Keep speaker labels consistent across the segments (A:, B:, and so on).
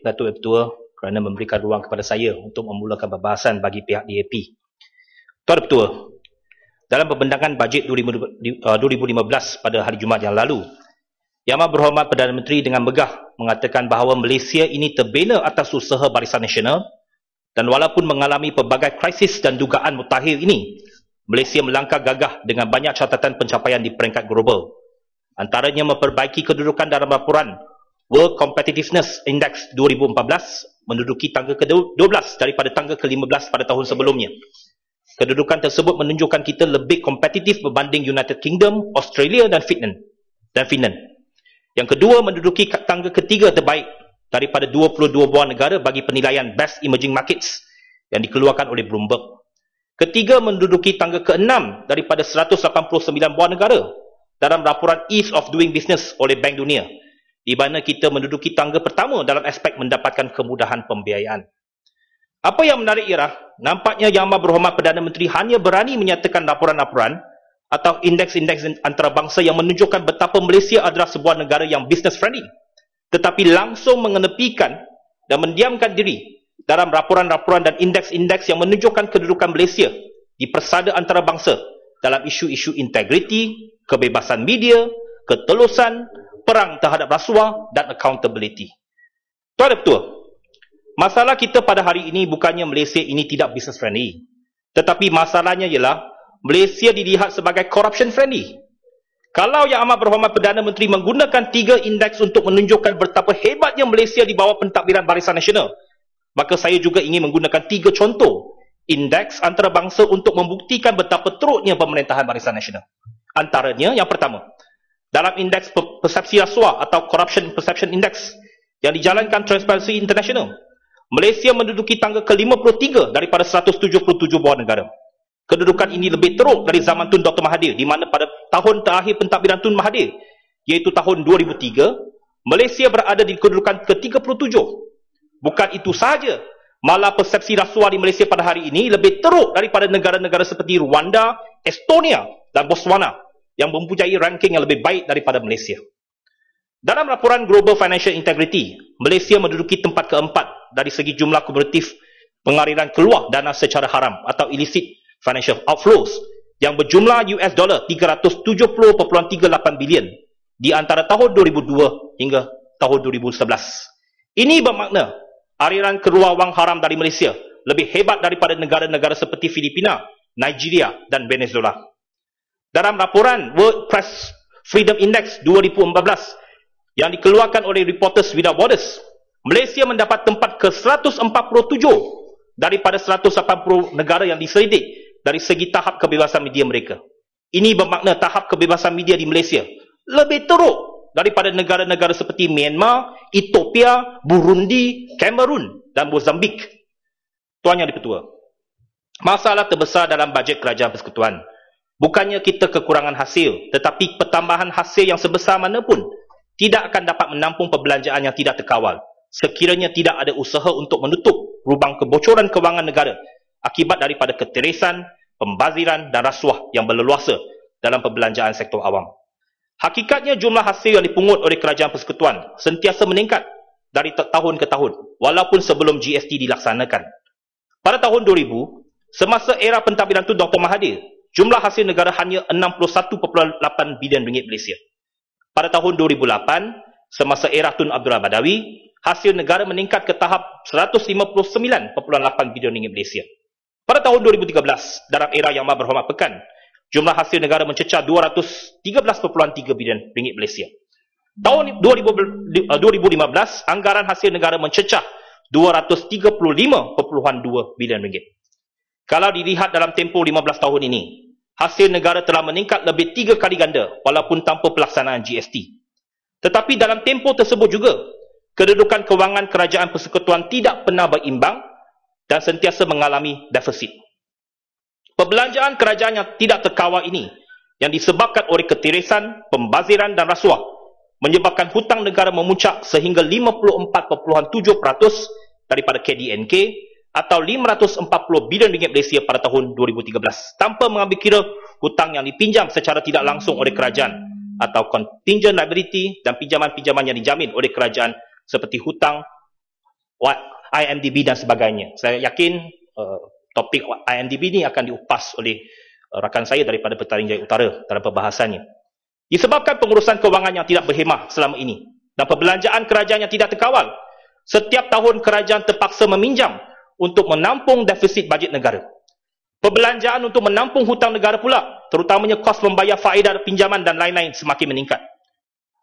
A: Datuk Ketua kerana memberikan ruang kepada saya untuk memulakan pembahasan bagi pihak DAP. Tuan Ketua, dalam pembentangan bajet 2015 pada hari Jumaat yang lalu, Yang Amat Berhormat Perdana Menteri dengan megah mengatakan bahawa Malaysia ini terbina atas usaha Barisan Nasional dan walaupun mengalami pelbagai krisis dan dugaan mutakhir ini, Malaysia melangkah gagah dengan banyak catatan pencapaian di peringkat global. Antaranya memperbaiki kedudukan dalam laporan World Competitiveness Index 2014 menduduki tangga ke-12 daripada tangga ke-15 pada tahun sebelumnya. Kedudukan tersebut menunjukkan kita lebih kompetitif berbanding United Kingdom, Australia dan Finland. Yang kedua, menduduki tangga ketiga terbaik daripada 22 buah negara bagi penilaian Best Emerging Markets yang dikeluarkan oleh Bloomberg. Ketiga, menduduki tangga ke-6 daripada 189 buah negara dalam laporan Ease of Doing Business oleh Bank Dunia, di mana kita menduduki tangga pertama dalam aspek mendapatkan kemudahan pembiayaan. Apa yang menarik ialah, nampaknya Yang Amat Berhormat Perdana Menteri hanya berani menyatakan laporan-laporan atau indeks-indeks antarabangsa yang menunjukkan betapa Malaysia adalah sebuah negara yang business friendly, tetapi langsung mengenepikan dan mendiamkan diri dalam laporan-laporan dan indeks-indeks yang menunjukkan kedudukan Malaysia di persada antarabangsa dalam isu-isu integriti, kebebasan media, ketelusan, perang terhadap rasuah dan accountability. Tuan Ketua, masalah kita pada hari ini bukannya Malaysia ini tidak business friendly, tetapi masalahnya ialah Malaysia dilihat sebagai corruption friendly. Kalau Yang Amat Berhormat Perdana Menteri menggunakan 3 indeks untuk menunjukkan betapa hebatnya Malaysia di bawah pentadbiran Barisan Nasional, maka saya juga ingin menggunakan 3 contoh indeks antarabangsa untuk membuktikan betapa teruknya pemerintahan Barisan Nasional. Antaranya, yang pertama, dalam indeks persepsi rasuah atau Corruption Perception Index yang dijalankan Transparency International, Malaysia menduduki tangga ke-53 daripada 177 buah negara. Kedudukan ini lebih teruk dari zaman Tun Dr. Mahathir, di mana pada tahun terakhir pentadbiran Tun Mahathir, iaitu tahun 2003, Malaysia berada di kedudukan ke-37. Bukan itu sahaja, malah persepsi rasuah di Malaysia pada hari ini lebih teruk daripada negara-negara seperti Rwanda, Estonia dan Botswana yang mempunyai ranking yang lebih baik daripada Malaysia. Dalam laporan Global Financial Integrity, Malaysia menduduki tempat keempat dari segi jumlah kumulatif pengaliran keluar dana secara haram atau illicit financial outflows yang berjumlah US dollar 370.38 bilion di antara tahun 2002 hingga tahun 2011. Ini bermakna aliran keluar wang haram dari Malaysia lebih hebat daripada negara-negara seperti Filipina, Nigeria dan Venezuela. Dalam laporan World Press Freedom Index 2014 yang dikeluarkan oleh Reporters Without Borders, Malaysia mendapat tempat ke-147 daripada 180 negara yang diselidik dari segi tahap kebebasan media mereka. Ini bermakna tahap kebebasan media di Malaysia lebih teruk daripada negara-negara seperti Myanmar, Ethiopia, Burundi, Cameroon dan Mozambik. Tuan Yang Di-Pertua, masalah terbesar dalam bajet kerajaan persekutuan bukannya kita kekurangan hasil, tetapi pertambahan hasil yang sebesar mana pun tidak akan dapat menampung perbelanjaan yang tidak terkawal sekiranya tidak ada usaha untuk menutup lubang kebocoran kewangan negara akibat daripada ketirisan, pembaziran dan rasuah yang berleluasa dalam perbelanjaan sektor awam. Hakikatnya jumlah hasil yang dipungut oleh kerajaan persekutuan sentiasa meningkat dari tahun ke tahun walaupun sebelum GST dilaksanakan. Pada tahun 2000, semasa era pentadbiran Tun Dr. Mahathir, jumlah hasil negara hanya 61.8 bilion ringgit Malaysia. Pada tahun 2008, semasa era Tun Abdullah Badawi, hasil negara meningkat ke tahap 159.8 bilion ringgit Malaysia. Pada tahun 2013, dalam era Yang Amat Berhormat Pekan, jumlah hasil negara mencecah 213.3 bilion ringgit Malaysia. Tahun 2015, anggaran hasil negara mencecah 235.2 bilion ringgit. Kalau dilihat dalam tempoh 15 tahun ini, hasil negara telah meningkat lebih 3 kali ganda walaupun tanpa pelaksanaan GST. Tetapi dalam tempoh tersebut juga, kedudukan kewangan kerajaan persekutuan tidak pernah berimbang dan sentiasa mengalami defisit. Perbelanjaan kerajaan yang tidak terkawal ini yang disebabkan oleh ketirisan, pembaziran dan rasuah menyebabkan hutang negara memuncak sehingga 54.7% daripada KDNK atau 540 bilion ringgit Malaysia pada tahun 2013 tanpa mengambil kira hutang yang dipinjam secara tidak langsung oleh kerajaan atau contingent liability dan pinjaman-pinjaman yang dijamin oleh kerajaan seperti hutang IMDb dan sebagainya. Saya yakin topik IMDb ni akan diupas oleh rakan saya daripada Petaling Jaya Utara dalam perbahasannya. Disebabkan pengurusan kewangan yang tidak berhemah selama ini dan perbelanjaan kerajaan yang tidak terkawal, setiap tahun kerajaan terpaksa meminjam untuk menampung defisit bajet negara. Perbelanjaan untuk menampung hutang negara pula, terutamanya kos membayar faedah pinjaman dan lain-lain semakin meningkat.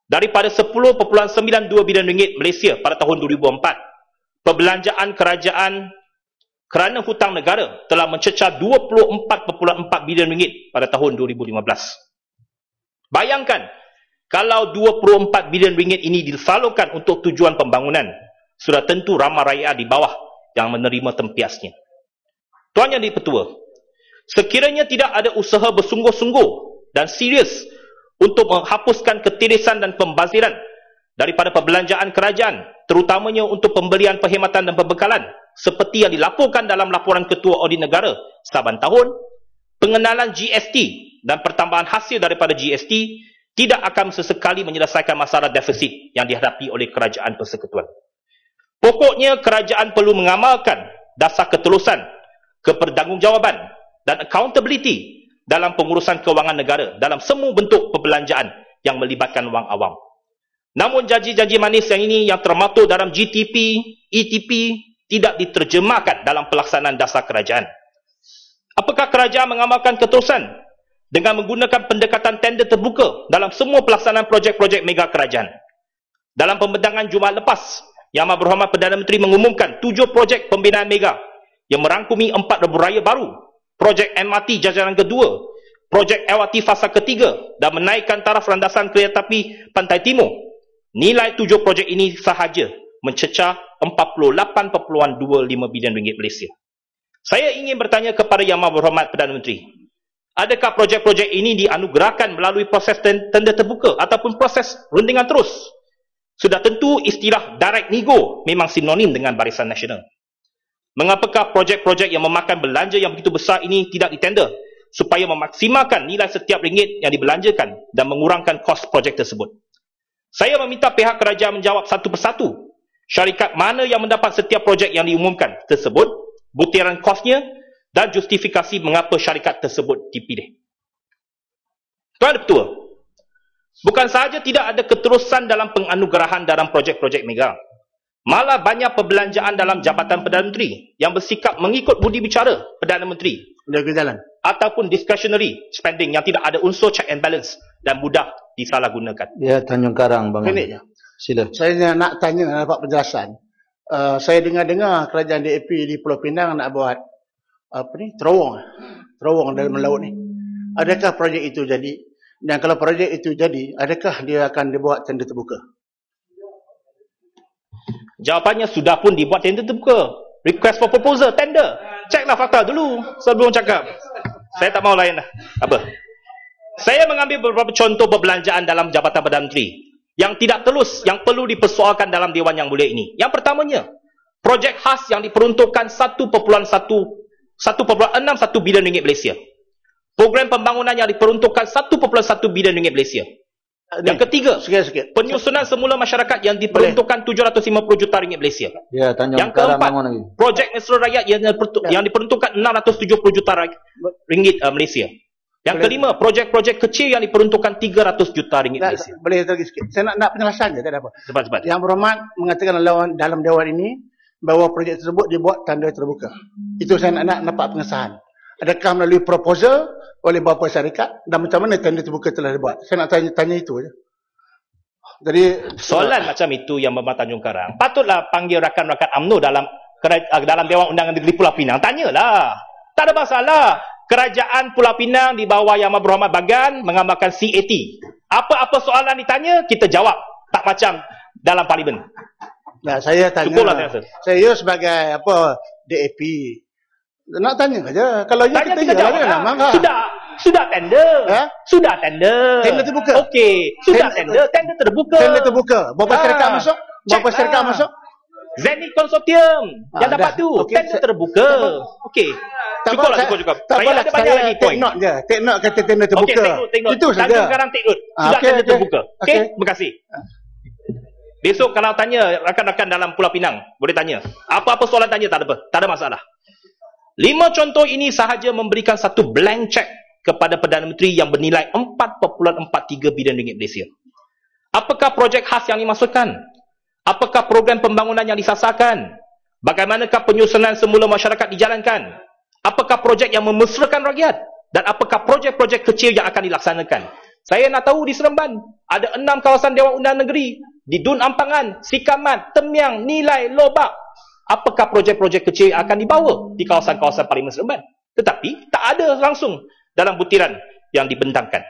A: Daripada 10.92 bilion ringgit Malaysia pada tahun 2004, perbelanjaan kerajaan kerana hutang negara telah mencecah 24.4 bilion ringgit pada tahun 2015. Bayangkan, kalau 24 bilion ringgit ini disalurkan untuk tujuan pembangunan, sudah tentu ramai rakyat di bawah yang menerima tempiasnya. Tuan Yang di-Pertua, sekiranya tidak ada usaha bersungguh-sungguh dan serius untuk menghapuskan ketirisan dan pembaziran daripada perbelanjaan kerajaan, terutamanya untuk pembelian perkhidmatan dan pembekalan, seperti yang dilaporkan dalam laporan Ketua Audit Negara saban tahun, pengenalan GST dan pertambahan hasil daripada GST tidak akan sesekali menyelesaikan masalah defisit yang dihadapi oleh kerajaan persekutuan. Pokoknya kerajaan perlu mengamalkan dasar ketulusan, kepertanggungjawaban dan accountability dalam pengurusan kewangan negara dalam semua bentuk perbelanjaan yang melibatkan wang awam. Namun janji-janji manis yang ini yang termaktub dalam GTP, ETP tidak diterjemahkan dalam pelaksanaan dasar kerajaan. Apakah kerajaan mengamalkan ketulusan dengan menggunakan pendekatan tender terbuka dalam semua pelaksanaan projek-projek mega kerajaan? Dalam pembentangan Jumaat lepas, Yang Amat Berhormat Perdana Menteri mengumumkan 7 projek pembinaan mega yang merangkumi 4 lebuh raya baru, projek MRT jajaran kedua, projek LRT fasa ketiga dan menaikkan taraf landasan keretapi Pantai Timur. Nilai 7 projek ini sahaja mencecah 48.25 bilion ringgit Malaysia. Saya ingin bertanya kepada Yang Amat Berhormat Perdana Menteri, adakah projek-projek ini dianugerahkan melalui proses tender terbuka ataupun proses rundingan terus? Sudah tentu istilah direct nego memang sinonim dengan Barisan Nasional. Mengapakah projek-projek yang memakan belanja yang begitu besar ini tidak ditender supaya memaksimalkan nilai setiap ringgit yang dibelanjakan dan mengurangkan kos projek tersebut? Saya meminta pihak kerajaan menjawab satu persatu syarikat mana yang mendapat setiap projek yang diumumkan tersebut, butiran kosnya dan justifikasi mengapa syarikat tersebut dipilih. Tuan Ketua, bukan sahaja tidak ada keterusan dalam penganugerahan dalam projek-projek mega, malah banyak perbelanjaan dalam Jabatan Perdana Menteri yang bersikap mengikut budi bicara Perdana Menteri ataupun discretionary spending yang tidak ada unsur check and balance dan mudah disalahgunakan.
B: Ya, Tanjung Karang, Bang. Sila.
C: Saya nak tanya, dapat penjelasan. Saya dengar-dengar kerajaan DAP di Pulau Pinang nak buat terowong dalam laut ni. Adakah projek itu jadi? Dan kalau projek itu jadi, adakah dia akan dibuat tender terbuka?
A: Jawapannya sudah pun dibuat tender terbuka. Request for proposal, tender. Ceklah fakta dulu sebelum cakap. Saya tak mau lain dah. Apa? Saya mengambil beberapa contoh perbelanjaan dalam Jabatan Perdana Menteri yang tidak telus, yang perlu dipersoalkan dalam Dewan Yang Mulia ini. Yang pertamanya, projek khas yang diperuntukkan 1.61 bilion ringgit Malaysia. Program pembangunan yang diperuntukkan 1.1 bilion ringgit Malaysia. Yang ketiga, penyusunan semula masyarakat yang diperuntukkan 750 juta ringgit Malaysia.
B: Ya,
A: yang keempat, projek mesra rakyat yang diperuntukkan 670 juta ringgit Malaysia. Yang kelima, projek-projek kecil yang diperuntukkan 300 juta ringgit Malaysia.
C: Boleh lagi sikit. Saya nak penjelasan je, tak ada apa.
A: Cepat-cepat.
C: Yang Berhormat mengatakan dalam Dewan ini bahawa projek tersebut dibuat tender terbuka. Itu saya nak dapat pengesahan. Adakah melalui proposal oleh beberapa syarikat dan macam mana tender terbuka telah dibuat? Saya nak tanya itu saja. Jadi
A: soalan macam itu Yang Berhormat Tanjung Karang, patutlah panggil rakan-rakan UMNO dalam Dewan Undangan Negeri Pulau Pinang. Tanyalah. Tak ada masalah. Kerajaan Pulau Pinang di bawah Yang Amat Berhormat Bagan mengamalkan CAT. Apa-apa soalan ditanya, kita jawab. Tak macam dalam parlimen.
C: Nah, saya tanya. Saya sebagai DAP. Nak tanya saja. Kalau
A: tanya
C: kita jawab.
A: Sudah tender. Sudah tender.
C: Tender terbuka.
A: Okey. Sudah tender. Tender terbuka.
C: Tender terbuka. Berapa syarikat masuk? Berapa syarikat masuk?
A: Zenith Consortium yang dapat tu. Tender terbuka. Okey. Cukup. Saya ada banyak lagi point.
C: Take note kata tender terbuka.
A: Okey, take note.
C: Itu saja.
A: Tanjung Karang take note. Sudah tender terbuka. Okey, terima kasih. Besok kalau tanya rakan-rakan dalam Pulau Pinang, boleh tanya. Apa-apa soalan tanya, tak ada apa. Tak ada masalah. 5 contoh ini sahaja memberikan satu blank check kepada Perdana Menteri yang bernilai 4.43 bilion ringgit Malaysia. Apakah projek khas yang dimasukkan? Apakah program pembangunan yang disasarkan? Bagaimanakah penyusunan semula masyarakat dijalankan? Apakah projek yang memesrakan rakyat? Dan apakah projek-projek kecil yang akan dilaksanakan? Saya nak tahu di Seremban, ada 6 kawasan Dewan Undangan Negeri, di Dun Ampangan, Sikamat, Temyang, Nilai, Lobak. Apakah projek-projek kecil yang akan dibawa di kawasan-kawasan Parlimen Seremban? Tetapi, tak ada langsung dalam butiran yang dibentangkan.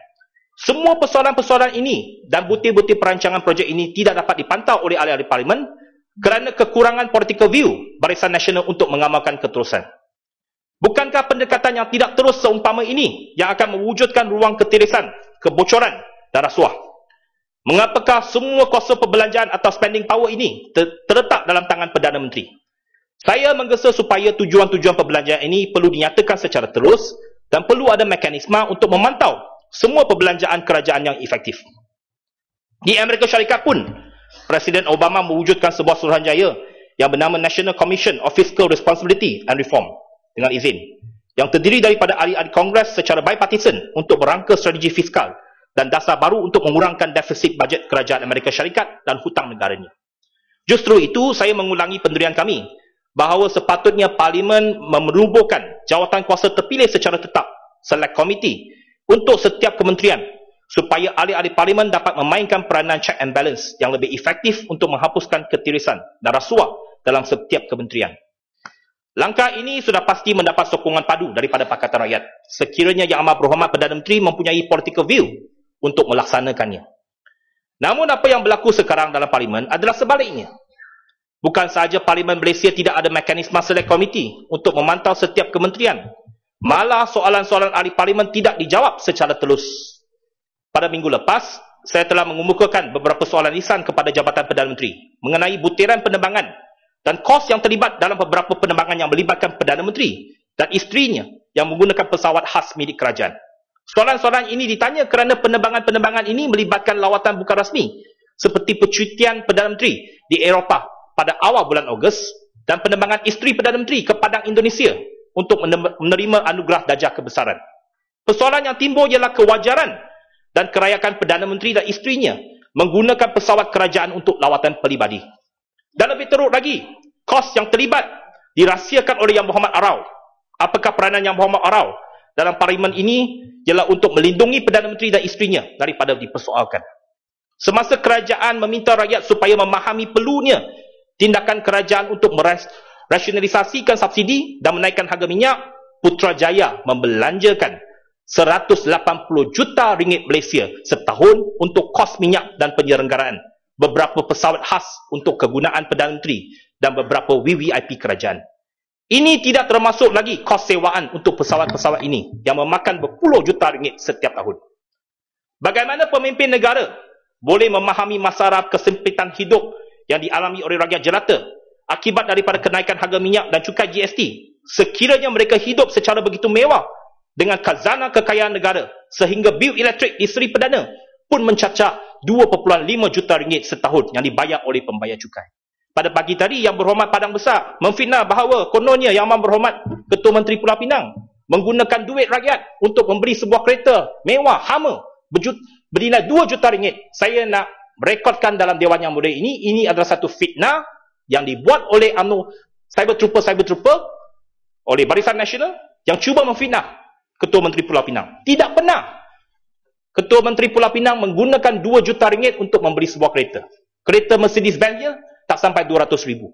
A: Semua persoalan-persoalan ini dan butir-butir perancangan projek ini tidak dapat dipantau oleh ahli-ahli Parlimen kerana kekurangan political view Barisan Nasional untuk mengamalkan keterusan. Bukankah pendekatan yang tidak terus seumpama ini yang akan mewujudkan ruang ketirisan, kebocoran dan rasuah? Mengapakah semua kuasa perbelanjaan atau spending power ini terletak dalam tangan Perdana Menteri? Saya menggesa supaya tujuan-tujuan perbelanjaan ini perlu dinyatakan secara terus dan perlu ada mekanisme untuk memantau semua perbelanjaan kerajaan yang efektif. Di Amerika Syarikat pun, Presiden Obama mewujudkan sebuah suruhanjaya yang bernama National Commission of Fiscal Responsibility and Reform dengan izin, yang terdiri daripada ahli-ahli Kongres secara bipartisan untuk merangka strategi fiskal dan dasar baru untuk mengurangkan defisit bajet kerajaan Amerika Syarikat dan hutang negaranya. Justru itu, saya mengulangi pendirian kami bahawa sepatutnya Parlimen menubuhkan jawatan kuasa terpilih secara tetap, Select Committee, untuk setiap kementerian supaya ahli-ahli Parlimen dapat memainkan peranan check and balance yang lebih efektif untuk menghapuskan ketirisan dan rasuah dalam setiap kementerian. Langkah ini sudah pasti mendapat sokongan padu daripada Pakatan Rakyat sekiranya Yang Amat Berhormat Perdana Menteri mempunyai political view untuk melaksanakannya. Namun apa yang berlaku sekarang dalam Parlimen adalah sebaliknya. Bukan sahaja Parlimen Malaysia tidak ada mekanisme Select Committee untuk memantau setiap kementerian, malah soalan-soalan ahli Parlimen tidak dijawab secara telus. Pada minggu lepas, saya telah mengemukakan beberapa soalan lisan kepada Jabatan Perdana Menteri mengenai butiran penerbangan dan kos yang terlibat dalam beberapa penerbangan yang melibatkan Perdana Menteri dan isterinya yang menggunakan pesawat khas milik kerajaan. Soalan-soalan ini ditanya kerana penerbangan-penerbangan ini melibatkan lawatan bukan rasmi seperti percutian Perdana Menteri di Eropah pada awal bulan Ogos dan penerbangan isteri Perdana Menteri ke Padang Indonesia untuk menerima anugerah darjah kebesaran. Persoalan yang timbul ialah kewajaran dan kerayakan Perdana Menteri dan isterinya menggunakan pesawat kerajaan untuk lawatan peribadi. Dan lebih teruk lagi, kos yang terlibat dirahsiakan oleh Yang Berhormat Arau. Apakah peranan Yang Berhormat Arau dalam Parlimen ini ialah untuk melindungi Perdana Menteri dan isterinya daripada dipersoalkan. Semasa kerajaan meminta rakyat supaya memahami perlunya tindakan kerajaan untuk merasionalisasikan subsidi dan menaikkan harga minyak, Putrajaya membelanjakan 180 juta ringgit Malaysia setahun untuk kos minyak dan penyelenggaraan, beberapa pesawat khas untuk kegunaan Perdana Menteri dan beberapa VVIP kerajaan. Ini tidak termasuk lagi kos sewaan untuk pesawat-pesawat ini yang memakan berpuluh juta ringgit setiap tahun. Bagaimana pemimpin negara boleh memahami masalah kesempitan hidup yang dialami oleh rakyat jelata akibat daripada kenaikan harga minyak dan cukai GST sekiranya mereka hidup secara begitu mewah dengan khazanah kekayaan negara sehingga bil elektrik di Seri Perdana pun mencacah 2.5 juta ringgit setahun yang dibayar oleh pembayar cukai. Pada pagi tadi, Yang Berhormat Padang Besar memfitnah bahawa kononnya Yang Amat Berhormat Ketua Menteri Pulau Pinang menggunakan duit rakyat untuk membeli sebuah kereta mewah Hummer bernilai 2 juta ringgit. Saya nak merekodkan dalam Dewan Yang Mulia ini adalah satu fitnah yang dibuat oleh cyber trooper oleh Barisan Nasional yang cuba memfitnah Ketua Menteri Pulau Pinang. Tidak pernah Ketua Menteri Pulau Pinang menggunakan 2 juta ringgit untuk membeli sebuah kereta. Kereta Mercedes-Benz dia tak sampai 200,000.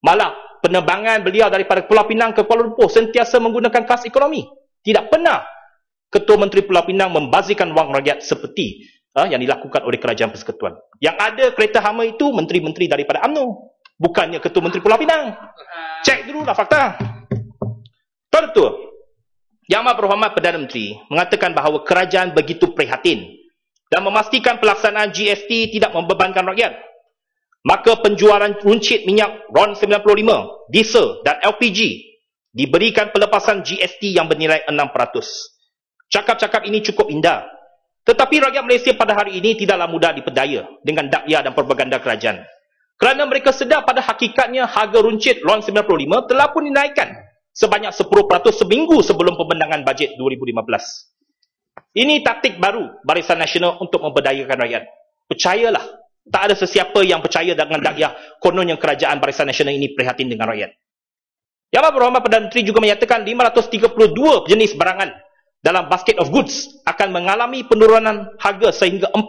A: Malah penerbangan beliau daripada Pulau Pinang ke Kuala Lumpur sentiasa menggunakan kelas ekonomi. Tidak pernah Ketua Menteri Pulau Pinang membazirkan wang rakyat seperti yang dilakukan oleh Kerajaan Persekutuan. Yang ada kereta Hummer itu menteri-menteri daripada UMNO, bukannya Ketua Menteri Pulau Pinang. Cek dululah fakta. Tuan-tuan, Yang Amat Berhormat Perdana Menteri mengatakan bahawa kerajaan begitu prihatin dan memastikan pelaksanaan GST tidak membebankan rakyat. Maka penjualan runcit minyak RON 95, diesel dan LPG diberikan pelepasan GST yang bernilai 6%. Cakap-cakap ini cukup indah. Tetapi rakyat Malaysia pada hari ini tidaklah mudah dipedaya dengan dakwah dan propaganda kerajaan. Kerana mereka sedar pada hakikatnya harga runcit RON 95 telah pun dinaikkan sebanyak 10% seminggu sebelum pembendangan bajet 2015. Ini taktik baru Barisan Nasional untuk memberdayakan rakyat. Percayalah, tak ada sesiapa yang percaya dengan dakwah kononnya kerajaan Barisan Nasional ini prihatin dengan rakyat. Yang Berhormat Perdana Menteri juga menyatakan 532 jenis barangan dalam basket of goods akan mengalami penurunan harga sehingga 4%.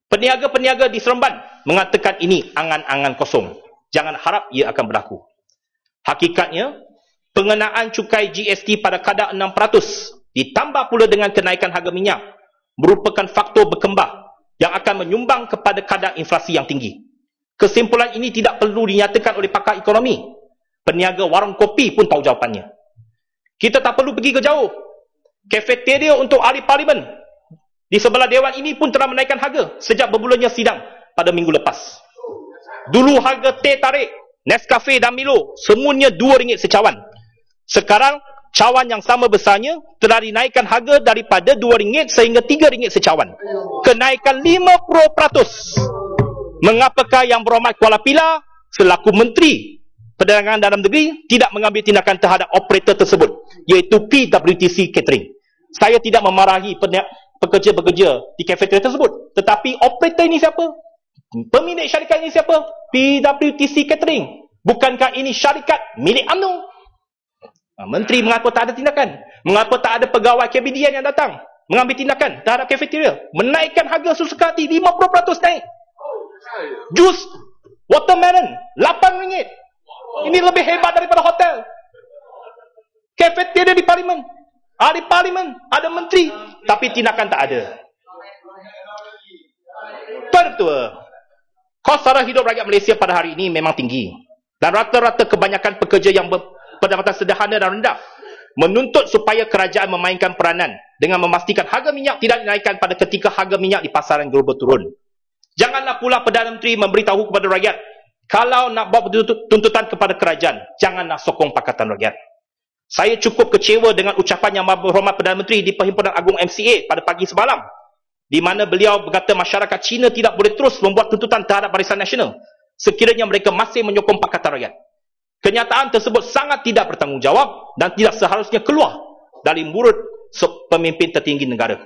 A: Peniaga-peniaga di Seremban mengatakan ini angan-angan kosong. Jangan harap ia akan berlaku. Hakikatnya, pengenaan cukai GST pada kadar 6% ditambah pula dengan kenaikan harga minyak merupakan faktor berkembang yang akan menyumbang kepada kadar inflasi yang tinggi. Kesimpulan ini tidak perlu dinyatakan oleh pakar ekonomi. Peniaga warung kopi pun tahu jawapannya. Kita tak perlu pergi ke jauh. Kafeteria untuk ahli parlimen di sebelah dewan ini pun telah menaikkan harga sejak bermulanya sidang pada minggu lepas. Dulu harga teh tarik, Nescafe dan Milo semuanya RM2 secawan. Sekarang cawan yang sama besarnya telah dinaikkan harga daripada RM2 sehingga RM3 secawan. Kenaikan 50%. Mengapakah Yang Berhormat Kuala Pilah selaku Menteri Perdagangan Dalam Negeri tidak mengambil tindakan terhadap operator tersebut, iaitu PWTC Catering? Saya tidak memarahi pekerja-pekerja di kafeteria tersebut, tetapi operator ini siapa? Pemilik syarikat ini siapa? PWTC Catering. Bukankah ini syarikat milik UMNO? Menteri mengapa tak ada tindakan? Mengapa tak ada pegawai KBDN yang datang mengambil tindakan terhadap kafeteria? Menaikkan harga sesuka hati, 50% naik. Jus watermelon RM8. Ini lebih hebat daripada hotel. Kafeteria di parlimen, ahli parlimen, ada menteri, tapi tindakan tak ada. Pertua, kos sara hidup rakyat Malaysia pada hari ini memang tinggi, dan rata-rata kebanyakan pekerja yang berpendapatan sederhana dan rendah menuntut supaya kerajaan memainkan peranan dengan memastikan harga minyak tidak dinaikkan pada ketika harga minyak di pasaran global turun. Janganlah pula Perdana Menteri memberitahu kepada rakyat, kalau nak buat tuntutan kepada kerajaan, janganlah sokong Pakatan Rakyat. Saya cukup kecewa dengan ucapan Yang Berhormat Perdana Menteri di Perhimpunan Agung MCA pada pagi semalam, di mana beliau berkata masyarakat Cina tidak boleh terus membuat tuntutan terhadap Barisan Nasional sekiranya mereka masih menyokong Pakatan Rakyat. Kenyataan tersebut sangat tidak bertanggungjawab dan tidak seharusnya keluar dari mulut pemimpin tertinggi negara.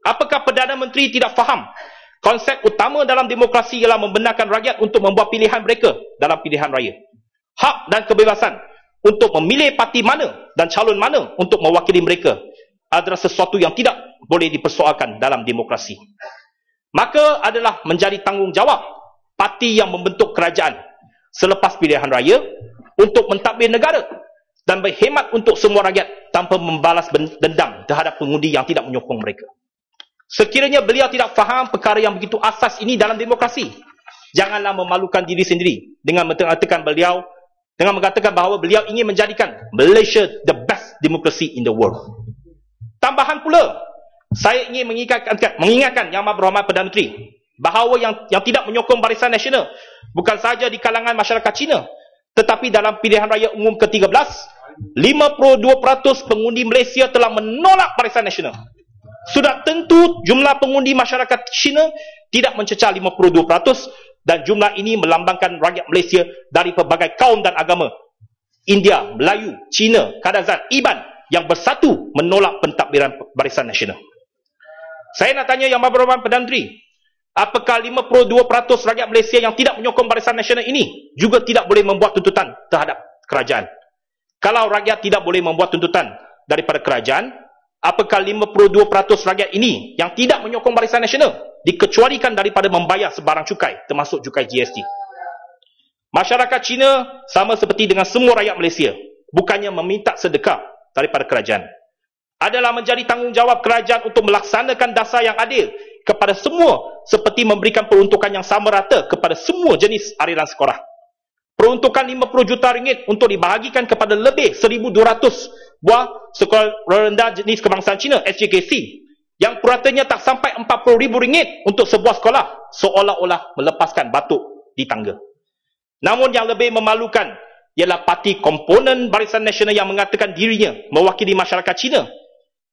A: Apakah Perdana Menteri tidak faham konsep utama dalam demokrasi ialah membenarkan rakyat untuk membuat pilihan mereka dalam pilihan raya? Hak dan kebebasan untuk memilih parti mana dan calon mana untuk mewakili mereka adalah sesuatu yang tidak boleh dipersoalkan dalam demokrasi. Maka adalah menjadi tanggungjawab parti yang membentuk kerajaan selepas pilihan raya untuk mentadbir negara dan berkhidmat untuk semua rakyat tanpa membalas dendam terhadap pengundi yang tidak menyokong mereka. Sekiranya beliau tidak faham perkara yang begitu asas ini dalam demokrasi, janganlah memalukan diri sendiri dengan mengatakan bahawa beliau ingin menjadikan Malaysia the best democracy in the world. Tambahan pula, saya ingin mengingatkan Yang Berhormat Perdana Menteri bahawa yang tidak menyokong Barisan Nasional bukan sahaja di kalangan masyarakat Cina, tetapi dalam pilihan raya umum ke-13, 52% pengundi Malaysia telah menolak Barisan Nasional. Sudah tentu jumlah pengundi masyarakat Cina tidak mencecah 52% dan jumlah ini melambangkan rakyat Malaysia dari pelbagai kaum dan agama. India, Melayu, Cina, Kadazan, Iban yang bersatu menolak pentadbiran Barisan Nasional. Saya nak tanya Yang Berhormat Perdana Menteri, apakah 52% rakyat Malaysia yang tidak menyokong Barisan Nasional ini juga tidak boleh membuat tuntutan terhadap kerajaan? Kalau rakyat tidak boleh membuat tuntutan daripada kerajaan, apakah 52% rakyat ini yang tidak menyokong Barisan Nasional dikecualikan daripada membayar sebarang cukai, termasuk cukai GST? Masyarakat Cina sama seperti dengan semua rakyat Malaysia, bukannya meminta sedekah daripada kerajaan. Adalah menjadi tanggungjawab kerajaan untuk melaksanakan dasar yang adil kepada semua, seperti memberikan peruntukan yang sama rata kepada semua jenis aliran sekolah. Peruntukan RM50 juta untuk dibahagikan kepada lebih 1,200 buah sekolah rendah jenis kebangsaan Cina SJKC yang puratanya tak sampai RM40,000 untuk sebuah sekolah, seolah-olah melepaskan batuk di tangga. Namun yang lebih memalukan ialah parti komponen Barisan Nasional yang mengatakan dirinya mewakili masyarakat Cina,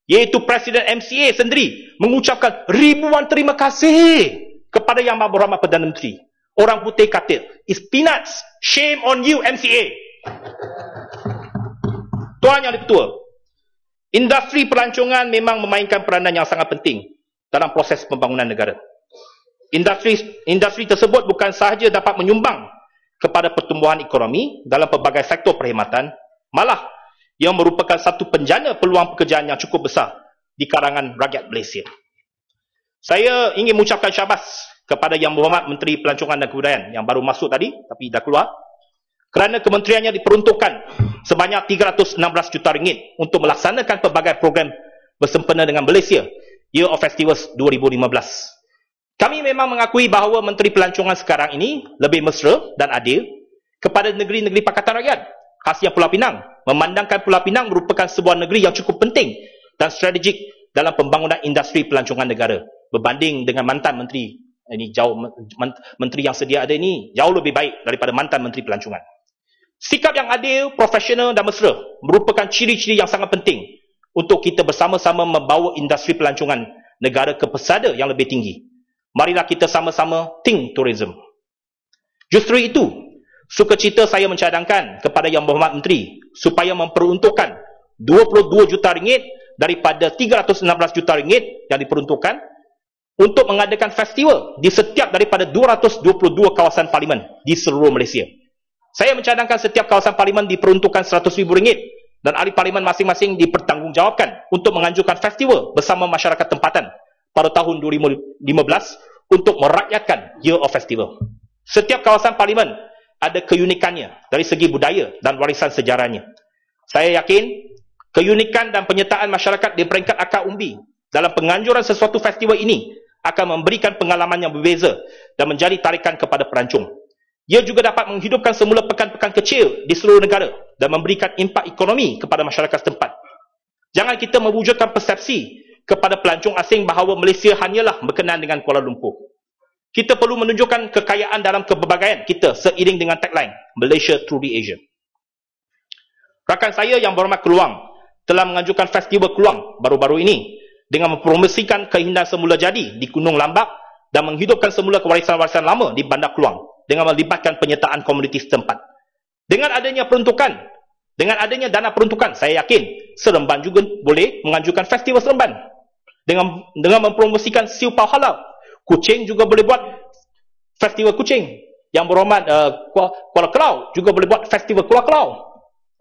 A: iaitu Presiden MCA sendiri mengucapkan ribuan terima kasih kepada Yang Berhormat Perdana Menteri. orang putih kata, it's peanuts. Shame on you, MCA. Tuan Yang Di-Pertua, industri pelancongan memang memainkan peranan yang sangat penting dalam proses pembangunan negara. Industri tersebut bukan sahaja dapat menyumbang kepada pertumbuhan ekonomi dalam pelbagai sektor perkhidmatan, malah ia merupakan satu penjana peluang pekerjaan yang cukup besar di kalangan rakyat Malaysia. Saya ingin mengucapkan syabas kepada Yang Berhormat Menteri Pelancongan dan Kebudayaan yang baru masuk tadi, tapi dah keluar, kerana kementeriannya diperuntukkan sebanyak 316 juta ringgit untuk melaksanakan pelbagai program bersempena dengan Malaysia Year of Festivals 2015. Kami memang mengakui bahawa Menteri Pelancongan sekarang ini lebih mesra dan adil kepada negeri-negeri Pakatan Rakyat, khasnya Pulau Pinang, memandangkan Pulau Pinang merupakan sebuah negeri yang cukup penting dan strategik dalam pembangunan industri pelancongan negara, berbanding dengan mantan menteri ini menteri yang sedia ada ini jauh lebih baik daripada mantan Menteri Pelancongan. Sikap yang adil, profesional dan mesra merupakan ciri-ciri yang sangat penting untuk kita bersama-sama membawa industri pelancongan negara ke pesada yang lebih tinggi. Marilah kita sama-sama think tourism. Justru itu, sukacita saya mencadangkan kepada Yang Berhormat Menteri supaya memperuntukkan 22 juta ringgit daripada 316 juta ringgit yang diperuntukkan untuk mengadakan festival di setiap daripada 222 kawasan parlimen di seluruh Malaysia. Saya mencadangkan setiap kawasan parlimen diperuntukkan RM100,000 dan ahli parlimen masing-masing dipertanggungjawabkan untuk menganjurkan festival bersama masyarakat tempatan pada tahun 2015 untuk merakyatkan Year of Festival. Setiap kawasan parlimen ada keunikannya dari segi budaya dan warisan sejarahnya. Saya yakin keunikan dan penyertaan masyarakat di peringkat akar umbi dalam penganjuran sesuatu festival ini akan memberikan pengalaman yang berbeza dan menjadi tarikan kepada perancung. Ia juga dapat menghidupkan semula pekan-pekan kecil di seluruh negara dan memberikan impak ekonomi kepada masyarakat setempat. Jangan kita mewujudkan persepsi kepada pelancong asing bahawa Malaysia hanyalah berkenaan dengan Kuala Lumpur. Kita perlu menunjukkan kekayaan dalam keberbagaian kita seiring dengan tagline Malaysia Truly Asia. Rakan saya Yang Berhormat Keluang telah menganjurkan festival Keluang baru-baru ini dengan mempromosikan keindahan semula jadi di Gunung Lambak dan menghidupkan semula kewarisan-warisan lama di Bandar Keluang dengan melibatkan penyertaan komuniti setempat. Dengan adanya dana peruntukan, saya yakin Seremban juga boleh menganjurkan festival Seremban. Dengan mempromosikan siu pau halal, Kuching juga boleh buat festival Kuching. Yang Berhormat Kuala Kelau juga boleh buat festival Kuala Kelau.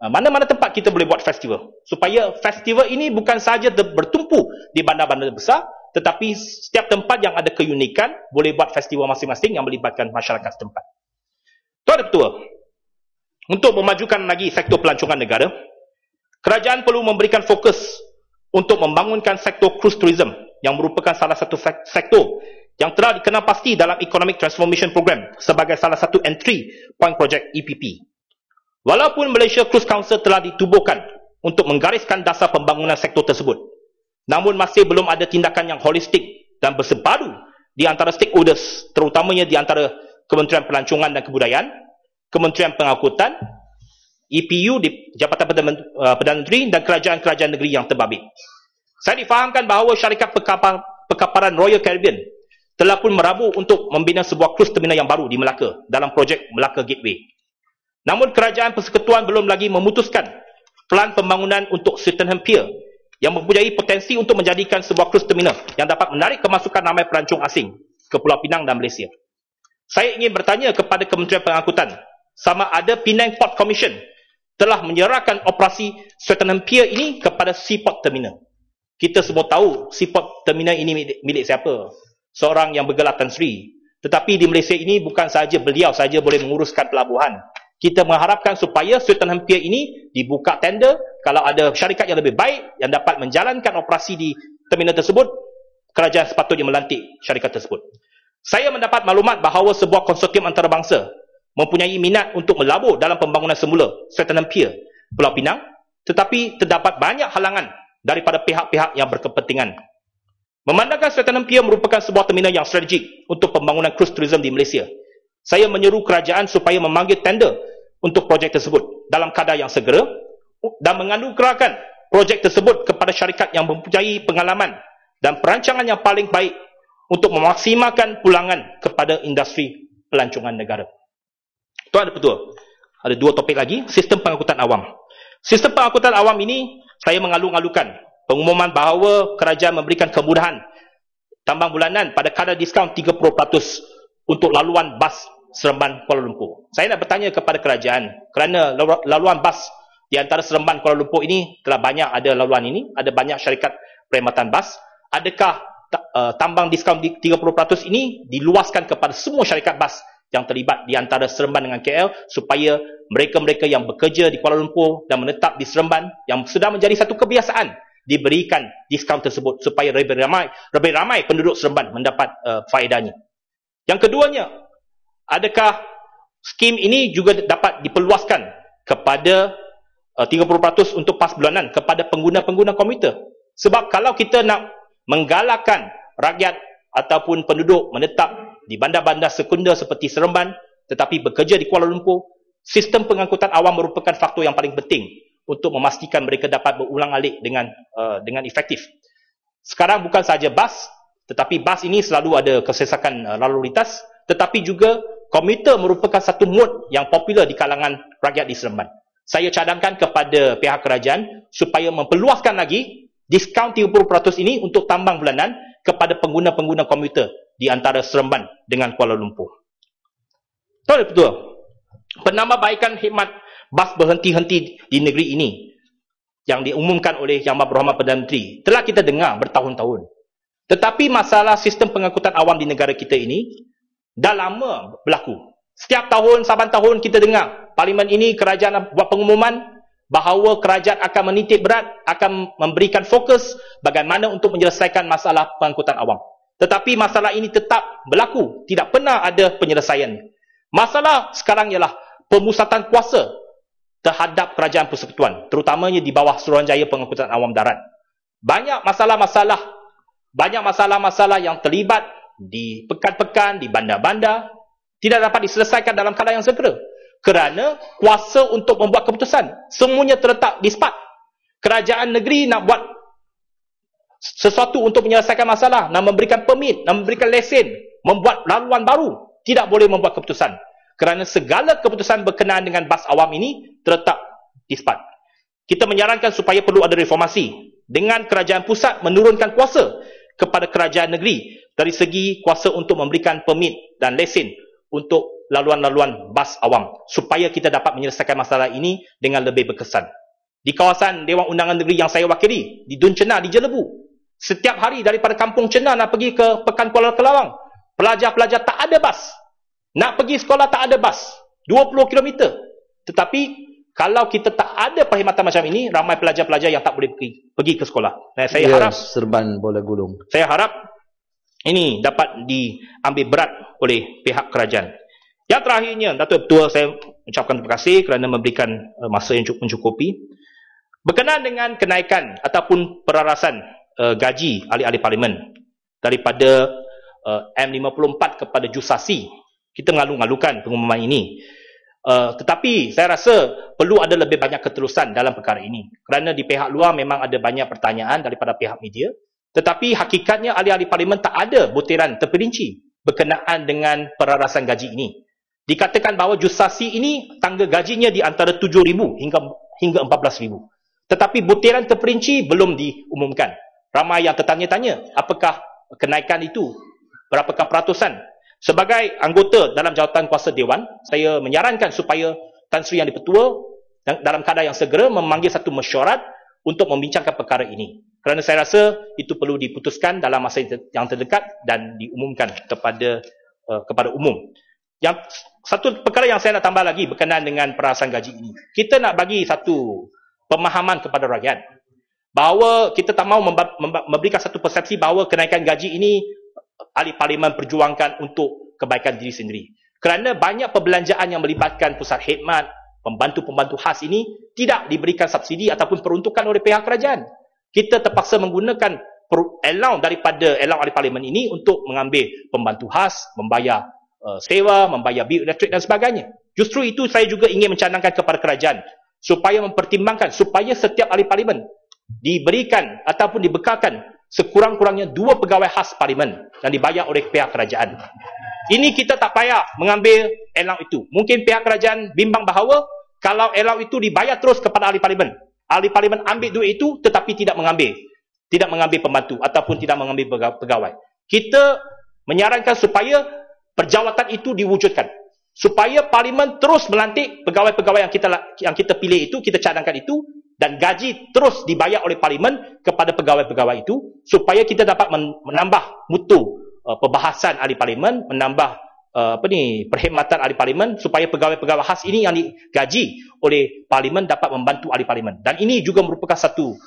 A: Mana-mana tempat kita boleh buat festival. Supaya festival ini bukan sahaja bertumpu di bandar-bandar besar, tetapi setiap tempat yang ada keunikan boleh buat festival masing-masing yang melibatkan masyarakat setempat. Tuan Ketua, untuk memajukan lagi sektor pelancongan negara, kerajaan perlu memberikan fokus untuk membangunkan sektor cruise tourism yang merupakan salah satu sektor yang telah dikenal pasti dalam Economic Transformation Program sebagai salah satu entry point project EPP. Walaupun Malaysia Cruise Council telah ditubuhkan untuk menggariskan dasar pembangunan sektor tersebut, namun masih belum ada tindakan yang holistik dan bersepadu di antara stakeholders, terutamanya di antara Kementerian Pelancongan dan Kebudayaan, Kementerian Pengangkutan, EPU di Jabatan Perdana Menteri dan kerajaan-kerajaan negeri yang terbabit. Saya difahamkan bahawa syarikat perkapalan Royal Caribbean telah pun merabu untuk membina sebuah cruise terminal yang baru di Melaka dalam projek Melaka Gateway. Namun kerajaan persekutuan belum lagi memutuskan pelan pembangunan untuk Sydenham Pier yang mempunyai potensi untuk menjadikan sebuah cruise terminal yang dapat menarik kemasukan ramai pelancong asing ke Pulau Pinang dan Malaysia. Saya ingin bertanya kepada Kementerian Pengangkutan, sama ada Penang Port Commission telah menyerahkan operasi Sydenham Pier ini kepada Seaport Terminal. Kita semua tahu Seaport Terminal ini milik siapa? Seorang yang bergelar Tan Sri. Tetapi di Malaysia ini bukan sahaja beliau sahaja boleh menguruskan pelabuhan. Kita mengharapkan supaya Sydenham Pier ini dibuka tender. Kalau ada syarikat yang lebih baik yang dapat menjalankan operasi di terminal tersebut, kerajaan sepatutnya melantik syarikat tersebut. Saya mendapat maklumat bahawa sebuah konsortium antarabangsa mempunyai minat untuk melabur dalam pembangunan semula Sydenham Pier, Pulau Pinang, tetapi terdapat banyak halangan daripada pihak-pihak yang berkepentingan. Memandangkan Sydenham Pier merupakan sebuah terminal yang strategik untuk pembangunan cruise tourism di Malaysia, saya menyeru kerajaan supaya memanggil tender untuk projek tersebut dalam kadar yang segera dan menganugerahkan projek tersebut kepada syarikat yang mempunyai pengalaman dan perancangan yang paling baik untuk memaksimalkan pulangan kepada industri pelancongan negara. Itu ada betul. Ada dua topik lagi, sistem pengangkutan awam. Sistem pengangkutan awam ini saya mengalu-alukan pengumuman bahawa kerajaan memberikan kemudahan tambang bulanan pada kadar diskaun 30% untuk laluan bas Seremban Kuala Lumpur. Saya nak bertanya kepada kerajaan, kerana laluan bas di antara Seremban Kuala Lumpur ini telah banyak ada laluan ini, ada banyak syarikat perkhidmatan bas, adakah tambang diskaun 30% ini diluaskan kepada semua syarikat bas yang terlibat di antara Seremban dengan KL, supaya mereka-mereka yang bekerja di Kuala Lumpur dan menetap di Seremban yang sudah menjadi satu kebiasaan diberikan diskaun tersebut supaya lebih ramai penduduk Seremban mendapat faedahnya. Yang keduanya, adakah skim ini juga dapat diperluaskan kepada 30% untuk pas bulanan kepada pengguna-pengguna komuter? Sebab kalau kita nak menggalakkan rakyat ataupun penduduk menetap di bandar-bandar sekunder seperti Seremban tetapi bekerja di Kuala Lumpur, sistem pengangkutan awam merupakan faktor yang paling penting untuk memastikan mereka dapat berulang-alik dengan efektif. Sekarang bukan sahaja bas, tetapi bas ini selalu ada kesesakan lalu lintas, tetapi juga komuter merupakan satu mod yang popular di kalangan rakyat di Seremban. Saya cadangkan kepada pihak kerajaan supaya memperluaskan lagi diskaun 30% ini untuk tambang bulanan kepada pengguna-pengguna komuter di antara Seremban dengan Kuala Lumpur. Betul. Penambahbaikan khidmat bas berhenti-henti di negeri ini yang diumumkan oleh Yang Berhormat Perdana Menteri telah kita dengar bertahun-tahun. Tetapi masalah sistem pengangkutan awam di negara kita ini dah lama berlaku. Setiap tahun, saban tahun kita dengar parlimen ini, kerajaan buat pengumuman bahawa kerajaan akan menitik berat, akan memberikan fokus bagaimana untuk menyelesaikan masalah pengangkutan awam. Tetapi masalah ini tetap berlaku, tidak pernah ada penyelesaian. Masalah sekarang ialah pemusatan kuasa terhadap kerajaan persekutuan, terutamanya di bawah Suruhanjaya Pengangkutan Awam Darat. Banyak masalah-masalah yang terlibat di pekan-pekan, di bandar-bandar, tidak dapat diselesaikan dalam keadaan yang segera. Kerana kuasa untuk membuat keputusan semuanya terletak di SPAT. Kerajaan negeri nak buat sesuatu untuk menyelesaikan masalah, nak memberikan permit, nak memberikan lesen, membuat laluan baru, tidak boleh membuat keputusan. Kerana segala keputusan berkenaan dengan bas awam ini terletak di SPAT. Kita menyarankan supaya perlu ada reformasi dengan kerajaan pusat menurunkan kuasa kepada kerajaan negeri dari segi kuasa untuk memberikan permit dan lesen untuk laluan-laluan bas awam, supaya kita dapat menyelesaikan masalah ini dengan lebih berkesan. Di kawasan Dewan Undangan Negeri yang saya wakili, di Dun Cena, di Jelebu, setiap hari daripada Kampung Cena nak pergi ke Pekan Kuala Kelawang, pelajar-pelajar tak ada bas. Nak pergi sekolah tak ada bas. 20 km. Tetapi kalau kita tak ada perkhidmatan macam ini, ramai pelajar-pelajar yang tak boleh pergi ke sekolah. Dan saya harap
B: Seremban boleh gulung.
A: Saya harap ini dapat diambil berat oleh pihak kerajaan. Yang terakhirnya, Datuk Ketua, saya ucapkan terima kasih kerana memberikan masa yang cukup mencukupi. Berkenaan dengan kenaikan ataupun perarasan gaji ahli-ahli parlimen daripada M54 kepada Jusasi, kita mengalu-alukan pengumuman ini. Tetapi saya rasa perlu ada lebih banyak keterusan dalam perkara ini. Kerana di pihak luar memang ada banyak pertanyaan daripada pihak media. Tetapi hakikatnya ahli-ahli parlimen tak ada butiran terperinci berkenaan dengan perarasan gaji ini. Dikatakan bahawa Jusasi ini tangga gajinya di antara 7,000 hingga 14,000. Tetapi butiran terperinci belum diumumkan. Ramai yang tertanya-tanya, apakah kenaikan itu? Berapakah peratusan? Sebagai anggota dalam jawatan kuasa Dewan, saya menyarankan supaya Tan Sri Yang di-Pertua dalam keadaan yang segera memanggil satu mesyuarat untuk membincangkan perkara ini. Kerana saya rasa itu perlu diputuskan dalam masa yang terdekat dan diumumkan kepada umum. Yang satu perkara yang saya nak tambah lagi berkenaan dengan perarasan gaji ini. Kita nak bagi satu pemahaman kepada rakyat bahawa kita tak mahu memberikan satu persepsi bahawa kenaikan gaji ini ahli parlimen perjuangkan untuk kebaikan diri sendiri. Kerana banyak perbelanjaan yang melibatkan pusat khidmat, pembantu-pembantu khas ini tidak diberikan subsidi ataupun peruntukan oleh pihak kerajaan. Kita terpaksa menggunakan allowance daripada allowance ahli parlimen ini untuk mengambil pembantu khas, membayar sewa, membayar bil elektrik dan sebagainya. Justru itu saya juga ingin mencadangkan kepada kerajaan supaya mempertimbangkan supaya setiap ahli parlimen diberikan ataupun dibekalkan sekurang-kurangnya 2 pegawai khas parlimen yang dibayar oleh pihak kerajaan. Ini kita tak payah mengambil allowance itu. Mungkin pihak kerajaan bimbang bahawa kalau allowance itu dibayar terus kepada ahli parlimen. Ahli parlimen ambil duit itu tetapi tidak mengambil pembantu ataupun tidak mengambil pegawai. Kita menyarankan supaya perjawatan itu diwujudkan. Supaya parlimen terus melantik pegawai-pegawai yang kita pilih itu, kita cadangkan itu, dan gaji terus dibayar oleh parlimen kepada pegawai-pegawai itu, supaya kita dapat menambah mutu perbahasan ahli parlimen, menambah perkhidmatan ahli parlimen, supaya pegawai-pegawai khas ini yang digaji oleh parlimen dapat membantu ahli parlimen. Dan ini juga merupakan satu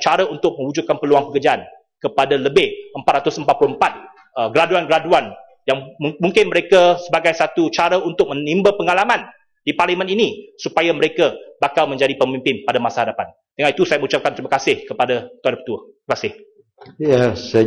A: cara untuk mewujudkan peluang pekerjaan kepada lebih 444 graduan-graduan yang mungkin mereka sebagai satu cara untuk menimba pengalaman di parlimen ini supaya mereka bakal menjadi pemimpin pada masa hadapan. Dengan itu saya mengucapkan terima kasih kepada Tuan Ketua. Terima kasih.
B: Ya, saya